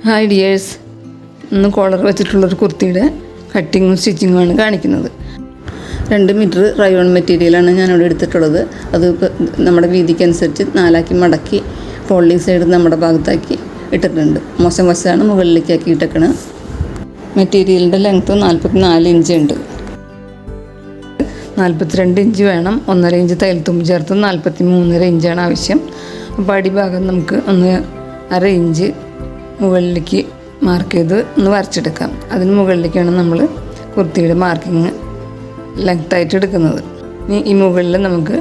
Hi dears, ഇന്ന് collar വെച്ചിട്ടുള്ളൊരു കുർത്തിയുടെ കട്ടിങ്ങും സ്റ്റിച്ചിങ്ങുമാണ് കാണിക്കുന്നത്. 2 metre rayon മെറ്റീരിയലാണ് ഞാനിവിടെ എടുത്തിട്ടുള്ളത്. അത് നമ്മുടെ വീതിക്കനുസരിച്ച് 4ആക്കി മടക്കി ഫോൾഡിങ് സൈഡ് നമ്മുടെ ഭാഗത്താക്കി ഇട്ടിട്ടുണ്ട്. മോശം വശമാണ് മുകളിലേക്കാക്കി ഇട്ടേക്കണത്. മെറ്റീരിയലിൻ്റെ ലെങ്ത്ത് 44 ഇഞ്ച് ഉണ്ട്. 42 ഇഞ്ച് വേണം. 1.5 ഇഞ്ച് തയ്യൽ തുമ്പ് ചേർത്ത് 43.5 ഇഞ്ചാണ് ആവശ്യം. അപ്പോൾ അടിഭാഗം നമുക്ക് 1.5 ഇഞ്ച് മുകളിലേക്ക് മാർക്ക് ചെയ്ത് ഒന്ന് വരച്ചെടുക്കാം. അതിന് മുകളിലേക്കാണ് നമ്മൾ കുർത്തിയുടെ മാർക്കിങ് ലെങ്ത്തായിട്ട് എടുക്കുന്നത്. ഇനി ഈ മുകളിൽ നമുക്ക്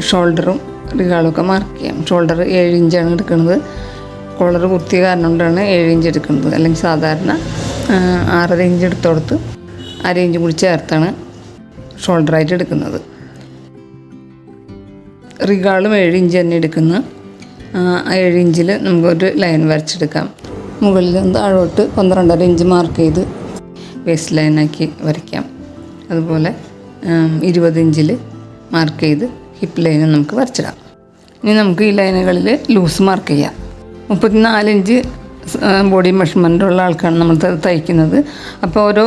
ഷോൾഡറും റിഗാളൊക്കെ മാർക്ക് ചെയ്യാം. ഷോൾഡർ 7 ഇഞ്ചാണ് എടുക്കുന്നത്. കോളർ കുത്തിയ കാരണം കൊണ്ടാണ് 7 ഇഞ്ച് എടുക്കുന്നത്. അല്ലെങ്കിൽ സാധാരണ 6.5 ഇഞ്ച് എടുത്തോടത്ത് 1/2 ഇഞ്ച് കൂടി ചേർത്താണ് ഷോൾഡറായിട്ട് എടുക്കുന്നത്. റിഗാളും 7 ഇഞ്ച് തന്നെ എടുക്കുന്നു. 7 ഇഞ്ചിൽ നമുക്കൊരു ലൈൻ വരച്ചെടുക്കാം. മുകളിൽ നിന്ന് താഴോട്ട് 12.5 ഇഞ്ച് മാർക്ക് ചെയ്ത് വേസ്റ്റ് ലൈനാക്കി വരയ്ക്കാം. അതുപോലെ 20 ഇഞ്ചിൽ മാർക്ക് ചെയ്ത് ഹിപ്പ് ലൈനും നമുക്ക് വരച്ചിടാം. ഇനി നമുക്ക് ഈ ലൈനുകളിൽ ലൂസ് മാർക്ക് ചെയ്യാം. 34 ഇഞ്ച് ബോഡി മെഷർമെൻ്റുള്ള ആൾക്കാണ് നമ്മൾ തയ്ക്കുന്നത്. അപ്പോൾ ഓരോ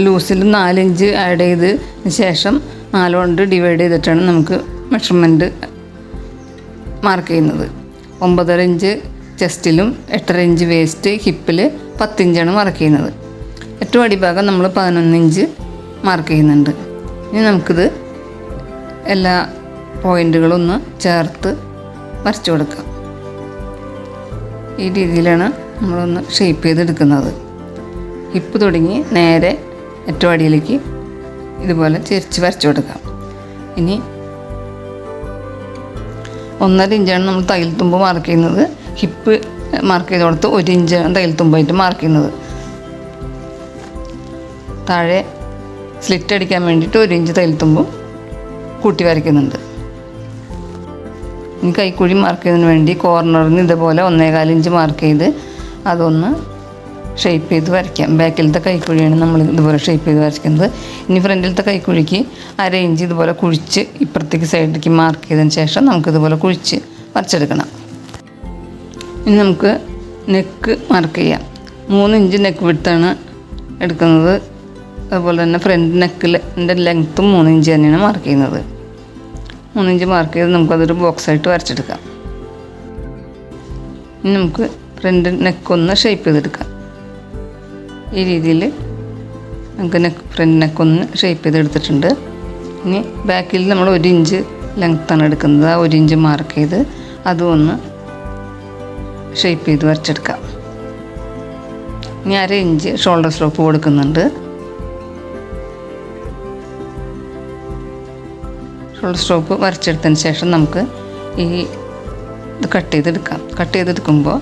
ലൂസിലും 4 ഇഞ്ച് ആഡ് ചെയ്തതിന് ശേഷം 4 കൊണ്ട് ഡിവൈഡ് ചെയ്തിട്ടാണ് നമുക്ക് മെഷർമെൻറ്റ് മാർക്ക് ചെയ്യുന്നത്. 9.5 ഇഞ്ച് ചെസ്റ്റിലും 8.5 ഇഞ്ച് വേസ്റ്റ്, ഹിപ്പിൽ 10 ഇഞ്ചാണ് മാർക്ക് ചെയ്യുന്നത്. ഏറ്റവും അടിഭാഗം നമ്മൾ 11 ഇഞ്ച് മാർക്ക് ചെയ്യുന്നുണ്ട്. ഇനി നമുക്കിത് എല്ലാ പോയിൻറ്റുകളും ഒന്ന് ചേർത്ത് വരച്ചു കൊടുക്കാം. ഈ രീതിയിലാണ് നമ്മളൊന്ന് ഷേപ്പ് ചെയ്തെടുക്കുന്നത്. ഹിപ്പ് തുടങ്ങി നേരെ ഏറ്റവും അടിയിലേക്ക് ഇതുപോലെ ചെരിച്ച് വരച്ചു കൊടുക്കാം. ഇനി 1.5 ഇഞ്ചാണ് നമ്മൾ തയ്യൽ തുമ്പ് മാർക്ക് ചെയ്യുന്നത്. ഹിപ്പ് മാർക്ക് ചെയ്ത് കൊടുത്ത് 1 ഇഞ്ചാണ് തയ്യൽ തുമ്പായിട്ട് മാർക്ക് ചെയ്യുന്നത്. താഴെ സ്ലിറ്റ് അടിക്കാൻ വേണ്ടിയിട്ട് 1 ഇഞ്ച് തയ്യൽ തുമ്പും കൂട്ടി വരയ്ക്കുന്നുണ്ട്. ഇനി കൈക്കുഴി മാർക്ക് ചെയ്യുന്നതിന് വേണ്ടി കോർണറിൽ നിന്ന് ഇതുപോലെ 1.25 ഇഞ്ച് മാർക്ക് ചെയ്ത് അതൊന്ന് ഷേപ്പ് ചെയ്ത് വരയ്ക്കാം. ബാക്കിലത്തെ കൈക്കുഴിയാണ് നമ്മൾ ഇതുപോലെ ഷേപ്പ് ചെയ്ത് വരയ്ക്കുന്നത്. ഇനി ഫ്രണ്ടിലത്തെ കൈക്കുഴിക്ക് 1/2 ഇഞ്ച് ഇതുപോലെ കുഴിച്ച് ഇപ്പുറത്തേക്ക് സൈഡിലേക്ക് മാർക്ക് ചെയ്തതിന് ശേഷം നമുക്കിതുപോലെ കുഴിച്ച് വരച്ചെടുക്കണം. ഇനി നമുക്ക് നെക്ക് മാർക്ക് ചെയ്യാം. 3 ഇഞ്ച് നെക്ക് വിഡ്ത്താണ് എടുക്കുന്നത്. അതുപോലെ തന്നെ ഫ്രണ്ട് നെക്കിൻ്റെ ലെങ്ത്തും 3 ഇഞ്ച് തന്നെയാണ് മാർക്ക് ചെയ്യുന്നത്. 3 ഇഞ്ച് മാർക്ക് ചെയ്ത് നമുക്കതൊരു ബോക്സായിട്ട് വരച്ചെടുക്കാം. ഇനി നമുക്ക് ഫ്രണ്ട് നെക്കൊന്ന് ഷേപ്പ് ചെയ്തെടുക്കാം. ഈ രീതിയിൽ നമുക്ക് ഫ്രണ്ട് നെക്കൊന്ന് ഷേപ്പ് ചെയ്തെടുത്തിട്ടുണ്ട്. ഇനി ബാക്കിൽ നമ്മൾ 1 ഇഞ്ച് ലെങ്ത്താണ് എടുക്കുന്നത്. ആ 1 ഇഞ്ച് മാർക്ക് ചെയ്ത് അതും ഒന്ന് ഷേപ്പ് ചെയ്ത് വരച്ചെടുക്കാം. ഇനി 1/2 ഇഞ്ച് ഷോൾഡർ സ്ട്രോപ്പ് കൊടുക്കുന്നുണ്ട്. ഷോൾഡർ സ്ട്രോപ്പ് വരച്ചെടുത്തതിന് ശേഷം നമുക്ക് ഇത് കട്ട് ചെയ്തെടുക്കുമ്പോൾ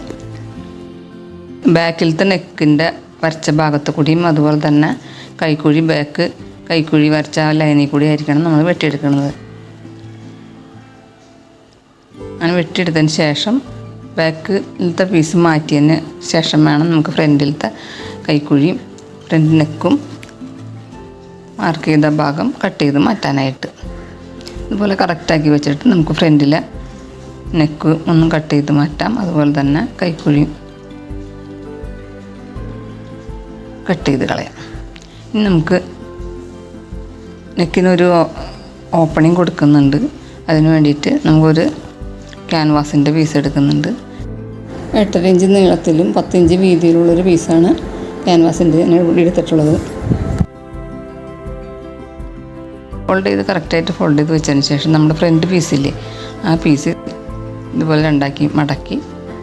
ബാക്കിലത്തെ നെക്കിൻ്റെ വരച്ച ഭാഗത്ത് കൂടിയും അതുപോലെ തന്നെ കൈക്കുഴി വരച്ച ലൈനിൽ കൂടി ആയിരിക്കണം നമ്മൾ വെട്ടിയെടുക്കുന്നത്. അങ്ങനെ വെട്ടിയെടുത്തതിന് ശേഷം ബാക്കിലത്തെ പീസ് മാറ്റിയതിന് ശേഷം വേണം നമുക്ക് ഫ്രണ്ടിലത്തെ കൈക്കുഴിയും ഫ്രണ്ട് നെക്കും മാർക്ക് ചെയ്ത ഭാഗം കട്ട് ചെയ്ത് മാറ്റാനായിട്ട്. ഇതുപോലെ കറക്റ്റാക്കി വെച്ചിട്ട് നമുക്ക് ഫ്രണ്ടിലെ നെക്ക് ഒന്നും കട്ട് ചെയ്ത് മാറ്റാം. അതുപോലെ തന്നെ കൈക്കുഴിയും കട്ട് ചെയ്ത് കളയാം. ഇനി നമുക്ക് നെക്കിനൊരു ഓപ്പണിങ് കൊടുക്കുന്നുണ്ട്. അതിന് വേണ്ടിയിട്ട് നമുക്കൊരു ക്യാൻവാസിൻ്റെ പീസ് എടുക്കുന്നുണ്ട്. 8.5 ഇഞ്ച് നീളത്തിലും 10 ഇഞ്ച് വീതിയിലുള്ളൊരു പീസാണ് ക്യാൻവാസിൻ്റെ ഇവിടെ എടുത്തിട്ടുള്ളത്. ഫോൾഡ് ചെയ്ത് കറക്റ്റായിട്ട് ഫോൾഡ് ചെയ്ത് വെച്ചതിന് ശേഷം നമ്മുടെ ഫ്രണ്ട് പീസില്ലേ, ആ പീസ് ഇതുപോലെ 2ആക്കി മടക്കി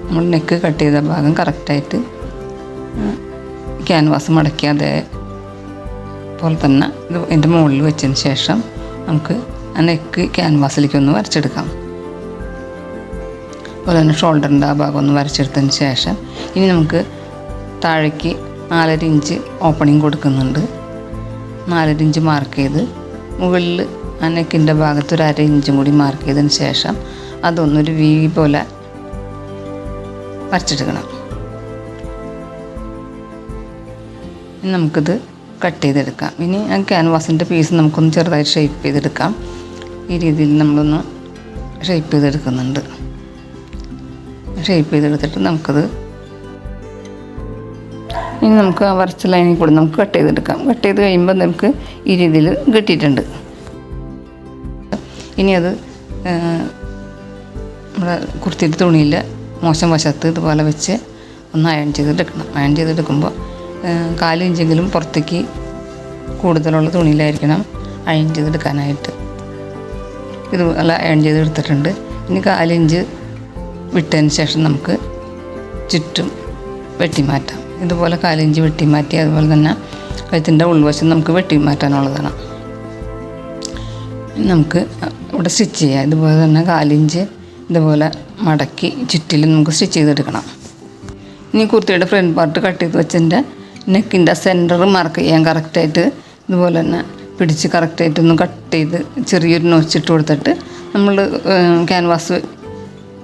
നമ്മൾ നെക്ക് കട്ട് ചെയ്ത ഭാഗം കറക്റ്റായിട്ട് ക്യാൻവാസ് മടക്കി അതേപോലെ തന്നെ ഇത് അതിൻ്റെ മുകളിൽ വെച്ചതിന് ശേഷം നമുക്ക് ആ നെക്ക് ക്യാൻവാസിലേക്കൊന്ന് വരച്ചെടുക്കാം. അതുപോലെ തന്നെ ഷോൾഡറിൻ്റെ ആ ഭാഗം ഒന്ന് വരച്ചെടുത്തതിന് ശേഷം ഇനി നമുക്ക് താഴേക്ക് 4.5 ഇഞ്ച് ഓപ്പണിങ് കൊടുക്കുന്നുണ്ട്. 4.5 ഇഞ്ച് മാർക്ക് ചെയ്ത് മുകളിൽ ആ നെക്കിൻ്റെ ഭാഗത്ത് 1/2 ഇഞ്ചും കൂടി മാർക്ക് ചെയ്തതിന് ശേഷം അതൊന്നൊരു വി പോലെ വരച്ചെടുക്കണം. ഇനി നമുക്കിത് കട്ട് ചെയ്തെടുക്കാം. ഇനി ആ ക്യാൻവാസിൻ്റെ പീസ് നമുക്കൊന്ന് ചെറുതായിട്ട് ഷേപ്പ് ചെയ്തെടുക്കാം. ഈ രീതിയിൽ നമ്മളൊന്ന് ഷേപ്പ് ചെയ്തെടുക്കുന്നുണ്ട്. ഷേപ്പ് ചെയ്തെടുത്തിട്ട് നമുക്കത് ഇനി നമുക്ക് ആ വരച്ച ലൈനിൽ കൂടെ നമുക്ക് കട്ട് ചെയ്തെടുക്കാം. കട്ട് ചെയ്ത് കഴിയുമ്പോൾ നമുക്ക് ഈ രീതിയിൽ കിട്ടിയിട്ടുണ്ട്. ഇനി അത് നമ്മുടെ കുർത്തിയുടെ തുണിയിൽ മോശം വശത്ത് ഇതുപോലെ വെച്ച് ഒന്ന് അയൺ ചെയ്തെടുക്കണം. അയൺ ചെയ്തെടുക്കുമ്പോൾ 4 ഇഞ്ചെങ്കിലും പുറത്തേക്ക് കൂടുതലുള്ള തുണിയിലായിരിക്കണം അയൺ ചെയ്തെടുക്കാനായിട്ട്. ഇതുപോലെ അയൺ ചെയ്തെടുത്തിട്ടുണ്ട്. ഇനി 4 ഇഞ്ച് വിട്ടതിന് ശേഷം നമുക്ക് ചുറ്റും വെട്ടിമാറ്റാം. ഇതുപോലെ 4 ഇഞ്ച് വെട്ടിമാറ്റി അതുപോലെ തന്നെ കഴുത്തിൻ്റെ ഉൾവശം നമുക്ക് വെട്ടിമാറ്റാനുള്ളതാണ്. നമുക്ക് ഇവിടെ സ്റ്റിച്ച് ചെയ്യാം. ഇതുപോലെ തന്നെ 4 ഇഞ്ച് ഇതുപോലെ മടക്കി ചുറ്റിലും നമുക്ക് സ്റ്റിച്ച് ചെയ്തെടുക്കണം. ഇനി കുർത്തിയുടെ ഫ്രണ്ട് പാർട്ട് കട്ട് ചെയ്ത് വെച്ചതിൻ്റെ നെക്കിൻ്റെ സെൻറ്റർ മാർക്ക് ചെയ്യാൻ കറക്റ്റായിട്ട് ഇതുപോലെ തന്നെ പിടിച്ച് കറക്റ്റായിട്ടൊന്ന് കട്ട് ചെയ്ത് ചെറിയൊരു നോച്ചിട്ട് കൊടുത്തിട്ട് നമ്മൾ ക്യാൻവാസ്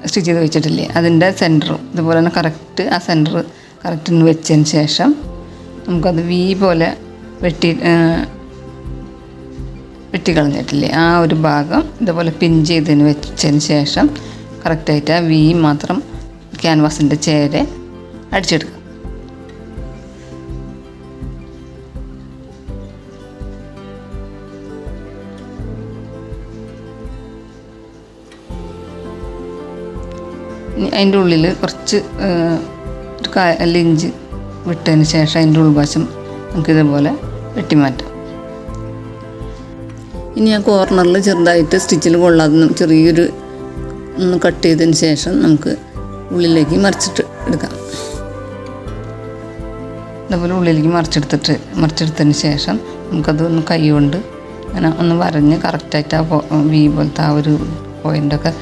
സ്റ്റിച്ച് ചെയ്ത് വെച്ചിട്ടില്ലേ അതിൻ്റെ സെൻറ്ററും ഇതുപോലെ തന്നെ കറക്റ്റ് ആ സെൻറ്റർ കറക്റ്റിന് വെച്ചതിന് ശേഷം നമുക്കത് വി പോലെ വെട്ടിക്കളഞ്ഞിട്ടില്ലേ ആ ഒരു ഭാഗം ഇതുപോലെ പിൻ ചെയ്തതിന് വെച്ചതിന് ശേഷം കറക്റ്റായിട്ട് ആ വി മാത്രം ക്യാൻവാസിൻ്റെ ചേരെ അടിച്ചെടുക്കുക. അതിൻ്റെ ഉള്ളിൽ കുറച്ച് ഒരു 4 ഇഞ്ച് വിട്ടതിന് ശേഷം അതിൻ്റെ ഉൾവശം നമുക്കിതുപോലെ വെട്ടിമാറ്റാം. ഇനി ആ കോർണറിൽ ചെറുതായിട്ട് സ്റ്റിച്ചിൽ കൊള്ളാതെ ചെറിയൊരു ഒന്ന് കട്ട് ചെയ്തതിന് ശേഷം നമുക്ക് ഉള്ളിലേക്ക് മറിച്ചിട്ട് എടുക്കാം. അതുപോലെ ഉള്ളിലേക്ക് മറിച്ചെടുത്തതിന് ശേഷം നമുക്കത് ഒന്ന് കൈ കൊണ്ട് അങ്ങനെ ഒന്ന് വരഞ്ഞ് കറക്റ്റായിട്ട് ആ വി പോലത്തെ ആ ഒരു പോയിൻ്റൊക്കെ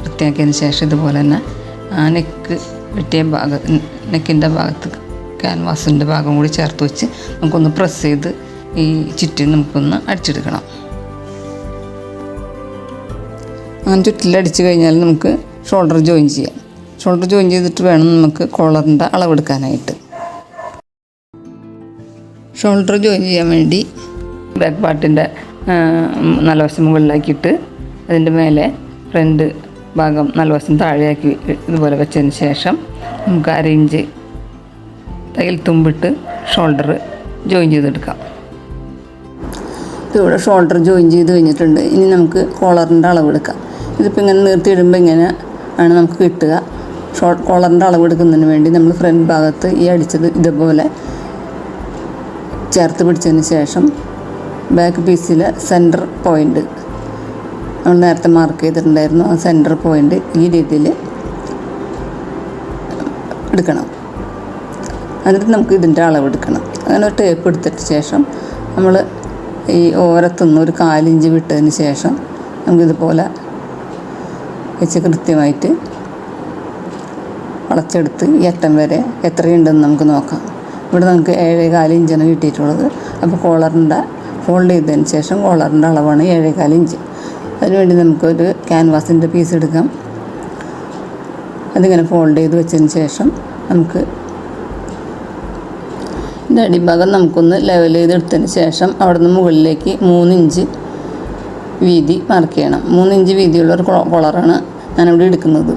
വൃത്തിയാക്കിയതിന് ശേഷം ഇതുപോലെ തന്നെ ആ നെക്കിൻ്റെ ഭാഗത്ത് ക്യാൻവാസിൻ്റെ ഭാഗം കൂടി ചേർത്ത് വെച്ച് നമുക്കൊന്ന് പ്രസ് ചെയ്ത് ഈ ചുറ്റും നമുക്കൊന്ന് അടിച്ചെടുക്കണം. അങ്ങനെ ചുറ്റിലടിച്ച് കഴിഞ്ഞാൽ നമുക്ക് ഷോൾഡർ ജോയിൻ ചെയ്യാം. ഷോൾഡർ ജോയിൻ ചെയ്തിട്ട് വേണം നമുക്ക് കോളറിൻ്റെ അളവെടുക്കാനായിട്ട്. ഷോൾഡർ ജോയിൻ ചെയ്യാൻ വേണ്ടി ബാക്ക് പാർട്ടിൻ്റെ നല്ല വശം മുകളിലാക്കിയിട്ട് അതിൻ്റെ മേലെ ഫ്രണ്ട് ഭാഗം നല്ല വശം താഴെയാക്കി ഇതുപോലെ വെച്ചതിന് ശേഷം നമുക്ക് 1/2 ഇഞ്ച് തയ്യൽ തുമ്പിട്ട് ഷോൾഡർ ജോയിൻ ചെയ്തെടുക്കാം. ഇവിടെ ഷോൾഡർ ജോയിൻ ചെയ്ത് കഴിഞ്ഞിട്ടുണ്ട്. ഇനി നമുക്ക് കോളറിൻ്റെ അളവെടുക്കാം. ഇതിപ്പോൾ ഇങ്ങനെ നിർത്തിയിടുമ്പോൾ ഇങ്ങനെ ആണ് നമുക്ക് കിട്ടുക. കോളറിൻ്റെ അളവെടുക്കുന്നതിന് വേണ്ടി നമ്മൾ ഫ്രണ്ട് ഭാഗത്ത് ഈ അടിച്ചത് ഇതുപോലെ ചേർത്ത് പിടിച്ചതിന് ശേഷം ബാക്ക് പീസിലെ സെൻറ്റർ പോയിൻ്റ് നമ്മൾ നേരത്തെ മാർക്ക് ചെയ്തിട്ടുണ്ടായിരുന്നു ആ സെൻറ്റർ പോയിൻ്റ് ഈ രീതിയിൽ എടുക്കണം. എന്നിട്ട് നമുക്ക് ഇതിൻ്റെ അളവെടുക്കണം. അങ്ങനെ ഒരു ടേപ്പ് എടുത്തിട്ട് ശേഷം നമ്മൾ ഈ ഓരത്തുനിന്ന് ഒരു 4 ഇഞ്ച് വിട്ടതിന് ശേഷം നമുക്കിതുപോലെ വെച്ച് കൃത്യമായിട്ട് വളച്ചെടുത്ത് ഈ അറ്റം വരെ എത്രയുണ്ടെന്ന് നമുക്ക് നോക്കാം. ഇവിടെ നമുക്ക് 7.25 ഇഞ്ചാണ് കിട്ടിയിട്ടുള്ളത്. അപ്പോൾ കോളറിൻ്റെ ഫോൾഡ് ചെയ്തതിന് ശേഷം കോളറിൻ്റെ അളവാണ് 7.25 ഇഞ്ച്. അതിനുവേണ്ടി നമുക്കൊരു ക്യാൻവാസിൻ്റെ പീസ് എടുക്കാം. അതിങ്ങനെ ഫോൾഡ് ചെയ്ത് വെച്ചതിന് ശേഷം നമുക്ക് ഇതിൻ്റെ അടിഭാഗം നമുക്കൊന്ന് ലെവൽ ചെയ്തെടുത്തതിന് ശേഷം അവിടെ നിന്ന് മുകളിലേക്ക് 3 ഇഞ്ച് വീതി മാർക്ക് ചെയ്യണം. 3 ഇഞ്ച് വീതിയുള്ളൊരു കോളറാണ് ഞാനിവിടെ എടുക്കുന്നത്.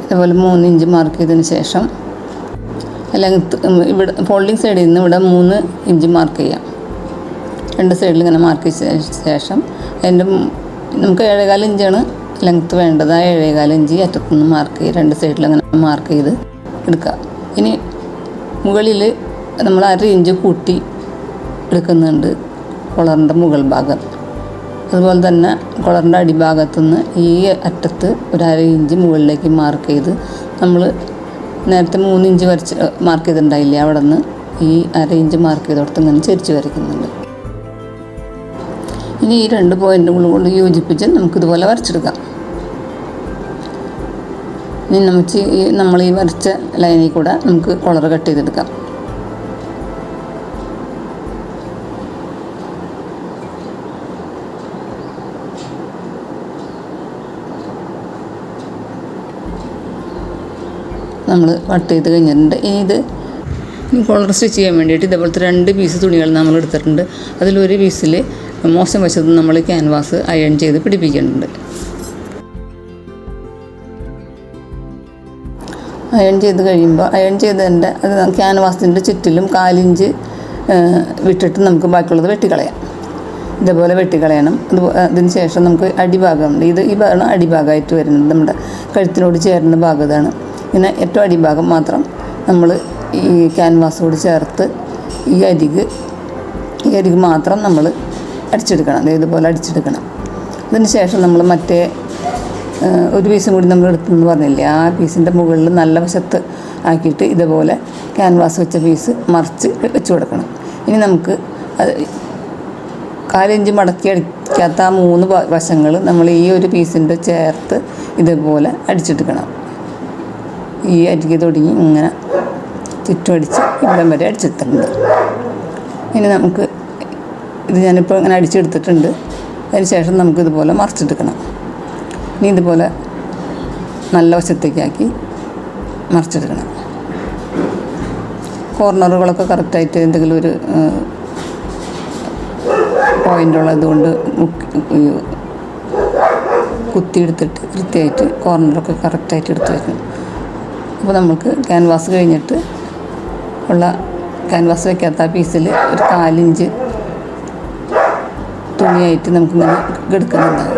അതുപോലെ 3 ഇഞ്ച് മാർക്ക് ചെയ്തതിന് ശേഷം ലെങ്ത്ത് ഇവിടെ ഫോൾഡിങ് സൈഡിൽ നിന്ന് ഇവിടെ 3 ഇഞ്ച് മാർക്ക് ചെയ്യാം. 2 സൈഡിൽ ഇങ്ങനെ മാർക്ക് ചെയ്ത ശേഷം അതിൻ്റെ നമുക്ക് 7.25 ഇഞ്ചാണ് ലെങ്ത്ത് വേണ്ടത്. ആ 7.25 ഇഞ്ച് അറ്റത്തുനിന്ന് മാർക്ക് ചെയ്ത് 2 സൈഡിൽ അങ്ങനെ മാർക്ക് ചെയ്ത് എടുക്കുക. ഇനി മുകളിൽ നമ്മൾ 1/2 ഇഞ്ച് കൂട്ടി എടുക്കുന്നുണ്ട് കോളറിൻ്റെ മുകൾ ഭാഗം. അതുപോലെ തന്നെ കോളറിൻ്റെ അടിഭാഗത്തുനിന്ന് ഈ അറ്റത്ത് ഒരു 1/2 ഇഞ്ച് മുകളിലേക്ക് മാർക്ക് ചെയ്ത് നമ്മൾ നേരത്തെ 3 ഇഞ്ച് വരച്ച് മാർക്ക് ചെയ്തിട്ടുണ്ടായില്ലേ അവിടെ നിന്ന് ഈ 1/2 ഇഞ്ച് മാർക്ക് ചെയ്തോടത്ത് ഇങ്ങനെ ചെരിച്ച് വരയ്ക്കുന്നുണ്ട്. ഇനി ഈ 2 പോയിൻ്റുകൾ കൊണ്ട് യോജിപ്പിച്ച് നമുക്കിതുപോലെ വരച്ചെടുക്കാം. ഇനി നമ്മൾ ഈ വരച്ച ലൈനിൽ കൂടെ നമുക്ക് കോളർ കട്ട് ചെയ്തെടുക്കാം. നമ്മൾ കട്ട് ചെയ്ത് കഴിഞ്ഞിട്ടുണ്ട്. ഇനി കോളർ സ്റ്റിച്ച് ചെയ്യാൻ വേണ്ടിയിട്ട് ഇതേപോലത്തെ 2 പീസ് തുണികൾ നമ്മൾ എടുത്തിട്ടുണ്ട്. അതിലൊരു പീസിൽ മോശം വശത്ത് നമ്മൾ ക്യാൻവാസ് അയൺ ചെയ്ത് പിടിപ്പിക്കുന്നുണ്ട്. അയൺ ചെയ്ത് കഴിയുമ്പോൾ അയൺ ചെയ്തതിൻ്റെ അത് ക്യാൻവാസിൻ്റെ ചുറ്റിലും 1/4 ഇഞ്ച് വിട്ടിട്ട് നമുക്ക് ബാക്കിയുള്ളത് വെട്ടിക്കളയാം. ഇതേപോലെ വെട്ടിക്കളയണം. അതിന് ശേഷം നമുക്ക് അടിഭാഗമുണ്ട്, ഈ ഭാഗമാണ് അടിഭാഗമായിട്ട് വരുന്നത്, നമ്മുടെ കഴുത്തിനോട് ചേരുന്ന ഭാഗം ഇതാണ്. ഇങ്ങനെ ഏറ്റവും അടിഭാഗം മാത്രം നമ്മൾ ഈ ക്യാൻവാസോട് ചേർത്ത് ഈ അരിക് മാത്രം നമ്മൾ അടിച്ചെടുക്കണം. ഇതുപോലെ അടിച്ചെടുക്കണം. അതിന് ശേഷം നമ്മൾ മറ്റേ ഒരു പീസും കൂടി നമ്മൾ എടുത്തെന്ന് പറഞ്ഞില്ലേ, ആ പീസിൻ്റെ മുകളിൽ നല്ല വശത്ത് ആക്കിയിട്ട് ഇതുപോലെ ക്യാൻവാസ് വെച്ച പീസ് മറിച്ച് വെച്ച് കൊടുക്കണം. ഇനി നമുക്ക് 1/4 ഇഞ്ച് മടക്കി അടിക്കാത്ത ആ 3 വശങ്ങൾ നമ്മൾ ഈ ഒരു പീസിൻ്റെ ചേർത്ത് ഇതുപോലെ അടിച്ചെടുക്കണം. ഈ അരികെ തുടങ്ങി ഇങ്ങനെ ചുറ്റും അടിച്ച് ഇവിടം വരെ അടിച്ചെടുത്തിട്ടുണ്ട്. ഇനി നമുക്ക് ഇത് ഞാനിപ്പോൾ ഇങ്ങനെ അടിച്ചെടുത്തിട്ടുണ്ട്. അതിന് ശേഷം നമുക്കിതുപോലെ മറിച്ചെടുക്കണം. ഇനി ഇതുപോലെ നല്ല വശത്തേക്കാക്കി മറിച്ചെടുക്കണം. കോർണറുകളൊക്കെ കറക്റ്റായിട്ട് എന്തെങ്കിലും ഒരു പോയിൻ്റുള്ളത് കൊണ്ട് കുത്തിയെടുത്തിട്ട് കൃത്യമായിട്ട് കോർണറൊക്കെ കറക്റ്റായിട്ട് എടുത്ത് വയ്ക്കണം. അപ്പോൾ നമുക്ക് ക്യാൻവാസ് കഴിഞ്ഞിട്ട് ഉള്ള ക്യാൻവാസ് വയ്ക്കാത്ത പീസിൽ ഒരു 4 ഇഞ്ച് തുണിയായിട്ട് നമുക്കിങ്ങനെ എടുക്കുന്നുണ്ടാകും.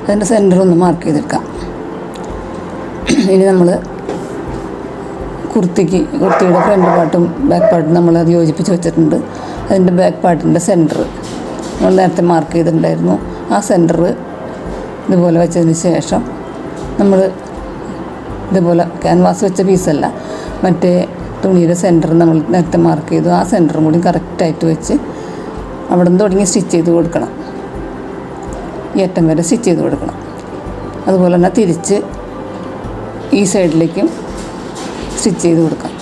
അതിൻ്റെ സെൻറ്റർ ഒന്ന് മാർക്ക് ചെയ്തെടുക്കാം. ഇനി നമ്മൾ കുർത്തിയുടെ ഫ്രണ്ട് പാർട്ടും ബാക്ക് പാർട്ടും നമ്മളത് യോജിപ്പിച്ച് വെച്ചിട്ടുണ്ട്. അതിൻ്റെ ബാക്ക് പാർട്ടിൻ്റെ സെൻറ്റർ നമ്മൾ നേരത്തെ മാർക്ക് ചെയ്തിട്ടുണ്ടായിരുന്നു. ആ സെൻറ്റർ ഇതുപോലെ വെച്ചതിന് ശേഷം നമ്മൾ ഇതുപോലെ ക്യാൻവാസ് വെച്ച പീസല്ല, മറ്റേ തുണിയുടെ സെൻറ്റർ നമ്മൾ നേരത്തെ മാർക്ക് ചെയ്തു. ആ സെൻറ്ററും കൂടി കറക്റ്റായിട്ട് വെച്ച് അവിടെ നിന്ന് തുടങ്ങി സ്റ്റിച്ച് ചെയ്ത് കൊടുക്കണം. ഈ അറ്റം വരെ സ്റ്റിച്ച് ചെയ്ത് കൊടുക്കണം. അതുപോലെ തന്നെ തിരിച്ച് ഈ സൈഡിലേക്കും സ്റ്റിച്ച് ചെയ്ത് കൊടുക്കാം.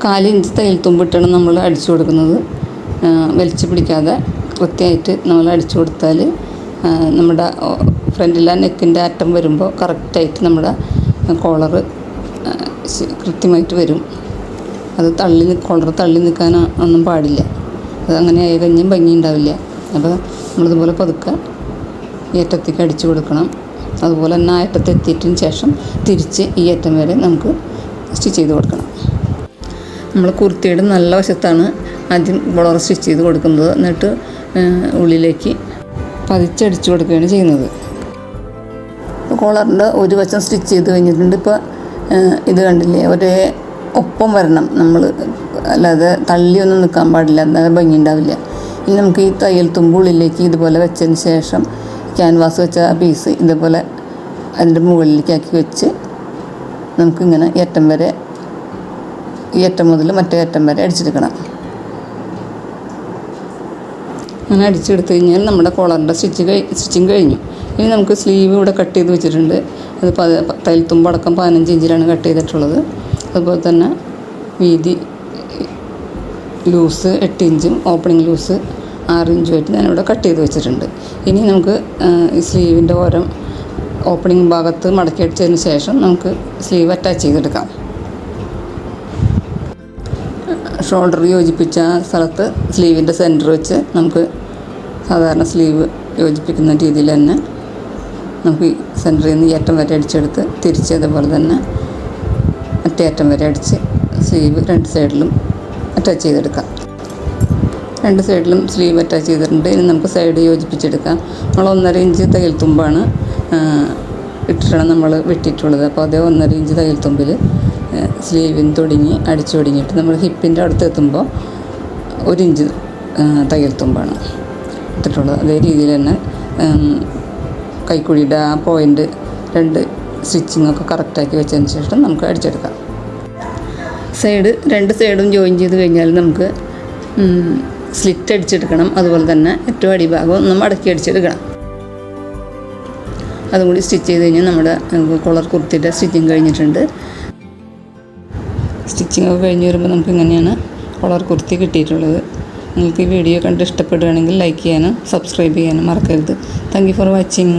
4 ഇഞ്ച് തയ്യൽ തുമ്പിട്ടാണ് നമ്മൾ അടിച്ചു കൊടുക്കുന്നത്. വലിച്ചു പിടിക്കാതെ കൃത്യമായിട്ട് നമ്മൾ അടിച്ചു കൊടുത്താൽ നമ്മുടെ ഫ്രണ്ടിലെ നെക്കിൻ്റെ അറ്റം വരുമ്പോൾ കറക്റ്റായിട്ട് നമ്മുടെ കോളറ് കൃത്യമായിട്ട് വരും. അത് കോളർ തള്ളി നിൽക്കാൻ ഒന്നും പാടില്ല. അതങ്ങനെ ആയി കഴിഞ്ഞാൽ ഭംഗി ഉണ്ടാവില്ല. അപ്പോൾ നമ്മളിതുപോലെ പതുക്കെ ഈ അറ്റത്തേക്ക് അടിച്ചു കൊടുക്കണം. അതുപോലെ തന്നെ ആ അറ്റത്തെത്തിയതിന് ശേഷം തിരിച്ച് ഈ അറ്റം വരെ നമുക്ക് സ്റ്റിച്ച് ചെയ്ത് കൊടുക്കണം. നമ്മൾ കുർത്തിയുടെ നല്ല വശത്താണ് ആദ്യം കോളർ സ്റ്റിച്ച് ചെയ്ത് കൊടുക്കുന്നത്. എന്നിട്ട് ഉള്ളിലേക്ക് പതിച്ചടിച്ചു കൊടുക്കുകയാണ് ചെയ്യുന്നത്. കോളറിൻ്റെ ഒരു വശം സ്റ്റിച്ച് ചെയ്ത് കഴിഞ്ഞിട്ടുണ്ട്. ഇപ്പോൾ ഇത് കണ്ടില്ലേ, ഒരേ ഒപ്പം വരണം നമ്മൾ, അല്ലാതെ തള്ളിയൊന്നും നിൽക്കാൻ പാടില്ല, എന്നാൽ ഭംഗി ഉണ്ടാവില്ല. ഇനി നമുക്ക് ഈ തയ്യൽ തുമ്പ് ഉള്ളിലേക്ക് ഇതുപോലെ വെച്ചതിന് ശേഷം ക്യാൻവാസ് വെച്ച ആ പീസ് ഇതുപോലെ അതിൻ്റെ മുകളിലേക്കാക്കി വെച്ച് നമുക്കിങ്ങനെ ഈ അറ്റം മുതൽ മറ്റേ അറ്റം വരെ അടിച്ചെടുക്കണം. അങ്ങനെ അടിച്ചെടുത്ത് കഴിഞ്ഞാൽ നമ്മുടെ കോളറിൻ്റെ സ്റ്റിച്ചിങ് കഴിഞ്ഞു. ഇനി നമുക്ക് സ്ലീവ് ഇവിടെ കട്ട് ചെയ്ത് വെച്ചിട്ടുണ്ട്. അത് തയ്യൽ തുമ്പടക്കം 15 ഇഞ്ചിലാണ് കട്ട് ചെയ്തിട്ടുള്ളത്. അതുപോലെ തന്നെ വീതി ലൂസ് 8 ഇഞ്ചും ഓപ്പണിംഗ് ലൂസ് 6 ഇഞ്ചുമായിട്ട് ഞാനിവിടെ കട്ട് ചെയ്ത് വെച്ചിട്ടുണ്ട്. ഇനി നമുക്ക് ഈ സ്ലീവിൻ്റെ ഓരം ഓപ്പണിംഗ് ഭാഗത്ത് മടക്കി അടിച്ചതിന് ശേഷം നമുക്ക് സ്ലീവ് അറ്റാച്ച് ചെയ്തെടുക്കാം. ഷോൾഡർ യോജിപ്പിച്ച സ്ഥലത്ത് സ്ലീവിൻ്റെ സെൻറ്റർ വെച്ച് നമുക്ക് സാധാരണ സ്ലീവ് യോജിപ്പിക്കുന്ന രീതിയിൽ തന്നെ നമുക്ക് ഈ സെൻറ്ററിൽ നിന്ന് ഈ അറ്റം വരെ അടിച്ചെടുത്ത് തിരിച്ച് അതുപോലെ തന്നെ മറ്റേ അറ്റം വരെ അടിച്ച് സ്ലീവ് 2 സൈഡിലും അറ്റാച്ച് ചെയ്തെടുക്കാം. 2 സൈഡിലും സ്ലീവ് അറ്റാച്ച് ചെയ്തിട്ടുണ്ട്. ഇനി നമുക്ക് സൈഡ് യോജിപ്പിച്ചെടുക്കാം. നമ്മൾ 1.5 ഇഞ്ച് തയ്യൽ തുമ്പാണ് ഇട്ടിട്ടാണ് നമ്മൾ വെട്ടിയിട്ടുള്ളത്. അപ്പോൾ അതേ 1.5 ഇഞ്ച് തയ്യൽ തുമ്പിൽ സ്ലീവിന് തുടങ്ങി അടിച്ചു തുടങ്ങിയിട്ട് നമ്മൾ ഹിപ്പിൻ്റെ അടുത്തെത്തുമ്പോൾ 1 ഇഞ്ച് തയ്യൽ തുമ്പാണ് ഇട്ടിട്ടുള്ളത്. അതേ രീതിയിൽ തന്നെ കൈക്കുഴിയുടെ ആ പോയിൻ്റ് 2 സ്റ്റിച്ചിങ്ങൊക്കെ കറക്റ്റാക്കി വെച്ചതിന് ശേഷം നമുക്ക് അടിച്ചെടുക്കാം. 2 സൈഡും ജോയിൻ ചെയ്ത് കഴിഞ്ഞാൽ നമുക്ക് സ്ലിറ്റ് അടിച്ചെടുക്കണം. അതുപോലെ തന്നെ ഏറ്റവും അടിഭാഗം ഒന്ന് മടക്കി അടിച്ചെടുക്കണം. അതും കൂടി സ്റ്റിച്ച് ചെയ്ത് കഴിഞ്ഞാൽ നമ്മുടെ കോളർ കുർത്തിയുടെ സ്റ്റിച്ചിങ് കഴിഞ്ഞിട്ടുണ്ട്. സ്റ്റിച്ചിങ് ഒക്കെ കഴിഞ്ഞ് വരുമ്പോൾ നമുക്ക് ഇങ്ങനെയാണ് കോളർ കുർത്തി കിട്ടിയിട്ടുള്ളത്. നിങ്ങൾക്ക് ഈ വീഡിയോ കണ്ട് ഇഷ്ടപ്പെടുകയാണെങ്കിൽ ലൈക്ക് ചെയ്യാനും സബ്സ്ക്രൈബ് ചെയ്യാനും മറക്കരുത്. Thank you for watching.